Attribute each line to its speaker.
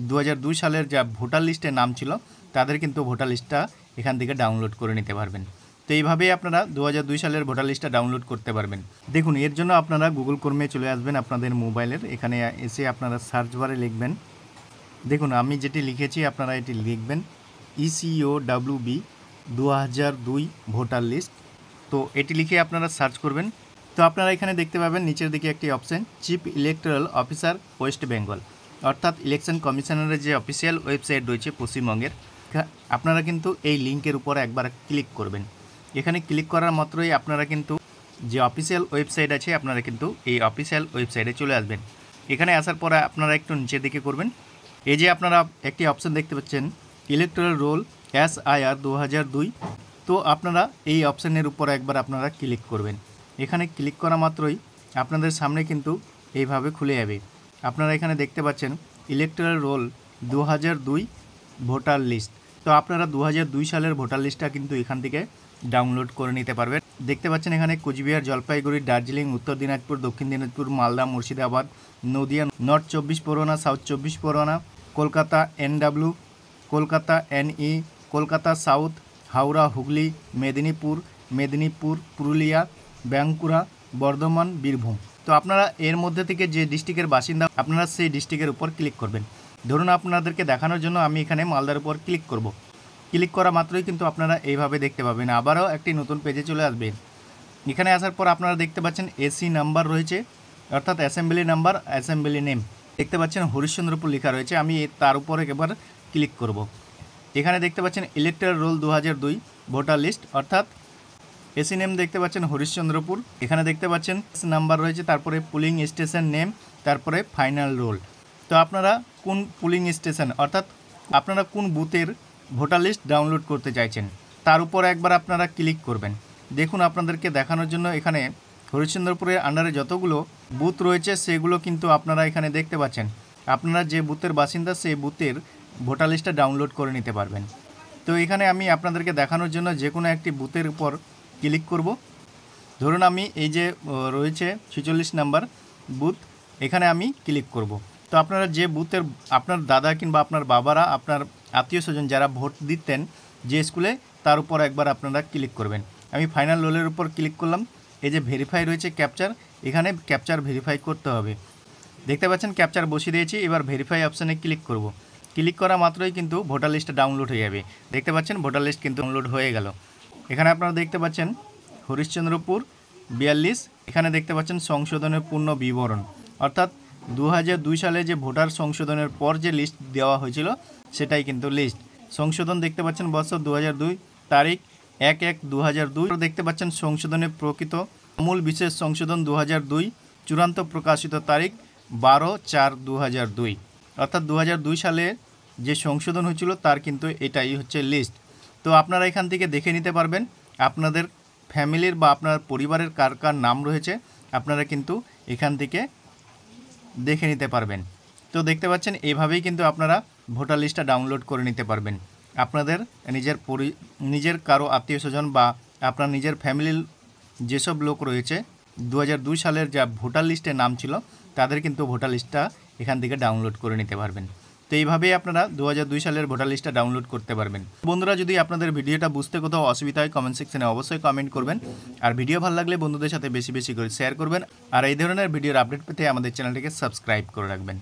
Speaker 1: 2002 সালের যা ভোটার লিস্টে নাম ছিল তাদের কিন্তু ভোটার লিস্টটা এখান থেকে ডাউনলোড করে নিতে পারবেন। তো এইভাবেই আপনারা 2002 সালের ভোটার লিস্টটা ডাউনলোড করতে পারবেন। দেখুন, এর জন্য আপনারা গুগল ক্রোমে চলে আসবেন আপনাদের মোবাইলের, এখানে এসে আপনারা সার্চ বারে লিখবেন, দেখুন আমি যেটি লিখেছি আপনারা এটি লিখবেন ECOWB 2002 ভোটার লিস্ট। তো এটি লিখে আপনারা সার্চ করবেন। তো আপনারা এখানে দেখতে পাবেন নিচের দিকে একটি option chief electoral officer West Bengal, অর্থাৎ ইলেকশন কমিশনারের যে অফিসিয়াল ওয়েবসাইট রয়েছে পশ্চিমবঙ্গের, আপনারা কিন্তু এই লিঙ্কের উপর একবার ক্লিক করবেন। এখানে ক্লিক করার মাত্রই আপনারা কিন্তু যে অফিসিয়াল ওয়েবসাইট আছে আপনারা কিন্তু এই অফিসিয়াল ওয়েবসাইটে চলে আসবেন। এখানে আসার পরে আপনারা একটু নিচের দিকে করবেন, এই যে আপনারা একটি অপশান দেখতে পাচ্ছেন ইলেকটোরাল রোল SIR 2002। তো আপনারা এই অপশানের উপর একবার আপনারা ক্লিক করবেন। এখানে ক্লিক করা মাত্রই আপনাদের সামনে কিন্তু এইভাবে খুলে যাবে। আপনারা এখানে দেখতে পাচ্ছেন ইলেকটোরাল রোল 2002 ভোটার লিস্ট। তো আপনারা 2002 সালের ভোটার লিস্টটা কিন্তু এখান থেকে ডাউনলোড করে নিতে পারবেন। দেখতে পাচ্ছেন এখানে কোচবিহার, জলপাইগুড়ি, দার্জিলিং, উত্তর দিনাজপুর, দক্ষিণ Dinajpur, Malda, Murshidabad, Nadia, north 24 Pargana, south 24 Pargana, Kolkata NW, Kolkata NE, Kolkata south, Howrah, Hooghly, Medinipur, Purulia, Bankura, Bardhaman, Birbhum. তো আপনারা এর মধ্যে থেকে যে ডিস্ট্রিক্টের বাসিন্দা আপনারা সেই ডিস্ট্রিক্টের উপর ক্লিক করবেন। ধরুন আপনাদেরকে দেখানোর জন্য আমি এখানে মালদার উপর ক্লিক করব। ক্লিক করা মাত্রই কিন্তু আপনারা এইভাবে দেখতে পাবেন, আবারও একটি নতুন পেজে চলে আসবেন। এখানে আসার পর আপনারা দেখতে পাচ্ছেন SC নাম্বার রয়েছে, অর্থাৎ অ্যাসেম্বলি নাম্বার, অ্যাসেম্বলি নেম দেখতে পাচ্ছেন হরিশ্চন্দ্রপুর লেখা রয়েছে। আমি তার উপরে এবার ক্লিক করব। এখানে দেখতে পাচ্ছেন ইলেকটোরাল রোল 2002 ভোটার লিস্ট, অর্থাৎ SC নেম দেখতে পাচ্ছেন হরিশ্চন্দ্রপুর। এখানে দেখতে পাচ্ছেন নাম্বার রয়েছে, তারপরে পুলিং স্টেশন নেম, তারপরে ফাইনাল রোল। তো আপনারা কোন পুলিং স্টেশন অর্থাৎ আপনারা কোন বুথের ভোটার লিস্ট ডাউনলোড করতে চাইছেন তার উপর একবার আপনারা ক্লিক করবেন। দেখুন আপনাদেরকে দেখানোর জন্য এখানে হরিশ্চন্দ্রপুরের আন্ডারে যতগুলো বুথ রয়েছে সেগুলো কিন্তু আপনারা এখানে দেখতে পাচ্ছেন। আপনারা যে বুথের বাসিন্দা সেই বুথের ভোটার লিস্টটা ডাউনলোড করে নিতে পারবেন। তো এখানে আমি আপনাদেরকে দেখানোর জন্য যে কোনো একটি বুথের উপর ক্লিক করব। ধরুন আমি এই যে রয়েছে 46 নাম্বার বুথ, এখানে আমি ক্লিক করব। তো আপনারা যে বুথের আপনার দাদা কিংবা আপনার বাবারা, আপনার আত্মীয় স্বজন যারা ভোট দিতেন যে স্কুলে, তার উপর একবার আপনারা ক্লিক করবেন। আমি ফাইনাল রোলের উপর ক্লিক করলাম। এই যে ভেরিফাই রয়েছে ক্যাপচার, এখানে ক্যাপচার ভেরিফাই করতে হবে। দেখতে পাচ্ছেন ক্যাপচার বসিয়ে দিয়েছি, এবার ভেরিফাই অপশানে ক্লিক করব। ক্লিক করা মাত্রই কিন্তু ভোটার লিস্টটা ডাউনলোড হয়ে যাবে। দেখতে পাচ্ছেন ভোটার লিস্ট কিন্তু ডাউনলোড হয়ে গেল। এখানে আপনারা দেখতে পাচ্ছেন হরিশ্চন্দ্রপুর 42, এখানে দেখতে পাচ্ছেন সংশোধনের পূর্ণ বিবরণ, অর্থাৎ 2002 সালে যে ভোটার সংশোধনের পর যে লিস্ট দেওয়া হয়েছিল সেটাই কিন্তু লিস্ট। সংশোধন দেখতে পাচ্ছেন বছর 2002, তারিখ 1/1/2002। দেখতে পাচ্ছেন সংশোধনের প্রকৃত মূল বিশেষ সংশোধন 2002, চূড়ান্ত প্রকাশিত তারিখ 12/4/2002, অর্থাৎ 2002 সালে যে সংশোধন হয়েছিল তার কিন্তু এটাই হচ্ছে লিস্ট। তো আপনারা এখান থেকে দেখে নিতে পারবেন আপনাদের ফ্যামিলির বা আপনার পরিবারের কার কার নাম রয়েছে, আপনারা কিন্তু এখান থেকে দেখে নিতে পারবেন। তো দেখতে পাচ্ছেন এইভাবেই কিন্তু আপনারা ভোটার লিস্টটা ডাউনলোড করে নিতে পারবেন। আপনাদের নিজের কারো আত্মীয় স্বজন বা আপনার নিজের ফ্যামিলির যেসব লোক রয়েছে 2002 সালের যা ভোটার লিস্টে নাম ছিল তাদের কিন্তু ভোটার লিস্টটা এখান থেকে ডাউনলোড করে নিতে পারবেন। তো এইভাবেই আপনারা 2002 সালের ভোটার লিস্টটা ডাউনলোড করতে পারবেন। বন্ধুরা, যদি আপনাদের ভিডিওটা বুঝতে কোথাও অসুবিধা হয় কমেন্ট সেকশনে অবশ্যই কমেন্ট করবেন। আর ভিডিও ভালো লাগলে বন্ধুদের সাথে বেশি বেশি করে শেয়ার করবেন। আর এই ধরনের ভিডিওর আপডেট পেতে আমাদের চ্যানেলটিকে সাবস্ক্রাইব করে রাখবেন।